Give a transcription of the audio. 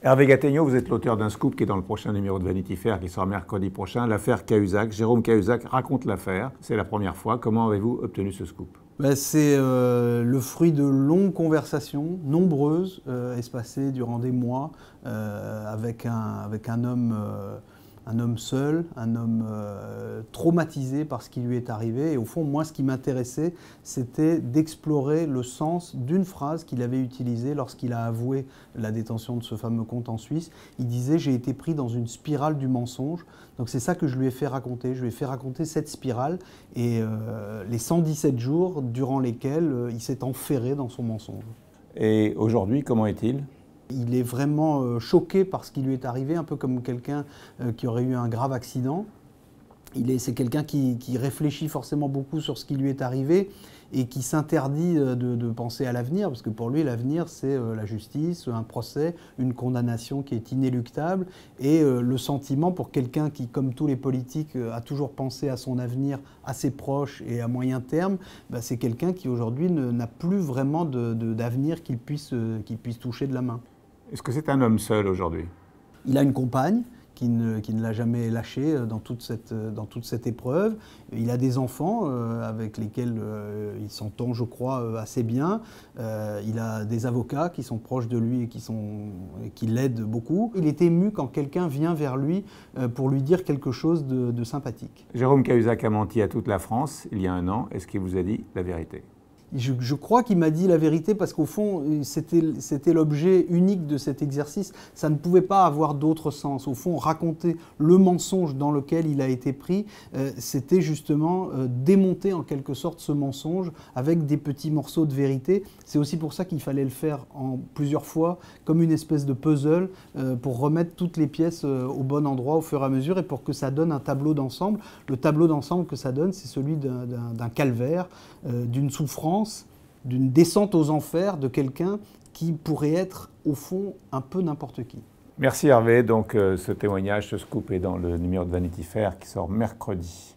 Hervé Gattegno, vous êtes l'auteur d'un scoop qui est dans le prochain numéro de Vanity Fair qui sort mercredi prochain, l'affaire Cahuzac. Jérôme Cahuzac raconte l'affaire, c'est la première fois. Comment avez-vous obtenu ce scoop? C'est le fruit de longues conversations, nombreuses, espacées durant des mois, avec un homme seul, un homme traumatisé par ce qui lui est arrivé. Et au fond, moi, ce qui m'intéressait, c'était d'explorer le sens d'une phrase qu'il avait utilisée lorsqu'il a avoué la détention de ce fameux compte en Suisse. Il disait « J'ai été pris dans une spirale du mensonge ». Donc c'est ça que je lui ai fait raconter. Je lui ai fait raconter cette spirale et les 117 jours durant lesquels il s'est enferré dans son mensonge. Et aujourd'hui, comment est-il ? Il est vraiment choqué par ce qui lui est arrivé, un peu comme quelqu'un qui aurait eu un grave accident. C'est quelqu'un qui réfléchit forcément beaucoup sur ce qui lui est arrivé et qui s'interdit de penser à l'avenir, parce que pour lui, l'avenir, c'est la justice, un procès, une condamnation qui est inéluctable, et le sentiment pour quelqu'un qui, comme tous les politiques, a toujours pensé à son avenir assez proche et à moyen terme, c'est quelqu'un qui aujourd'hui n'a plus vraiment d'avenir qu'il puisse toucher de la main. Est-ce que c'est un homme seul aujourd'hui? Il a une compagne qui ne l'a jamais lâché dans toute cette épreuve. Il a des enfants avec lesquels il s'entend, je crois, assez bien. Il a des avocats qui sont proches de lui et qui l'aident beaucoup. Il est ému quand quelqu'un vient vers lui pour lui dire quelque chose de sympathique. Jérôme Cahuzac a menti à toute la France il y a un an. Est-ce qu'il vous a dit la vérité? Je crois qu'il m'a dit la vérité parce qu'au fond, c'était l'objet unique de cet exercice. Ça ne pouvait pas avoir d'autre sens. Au fond, raconter le mensonge dans lequel il a été pris, c'était justement démonter en quelque sorte ce mensonge avec des petits morceaux de vérité. C'est aussi pour ça qu'il fallait le faire en plusieurs fois, comme une espèce de puzzle, pour remettre toutes les pièces au bon endroit au fur et à mesure et pour que ça donne un tableau d'ensemble. Le tableau d'ensemble que ça donne, c'est celui d'un calvaire, d'une souffrance, d'une descente aux enfers de quelqu'un qui pourrait être, au fond, un peu n'importe qui. Merci Hervé. Donc ce témoignage, ce scoop est dans le numéro de Vanity Fair qui sort mercredi.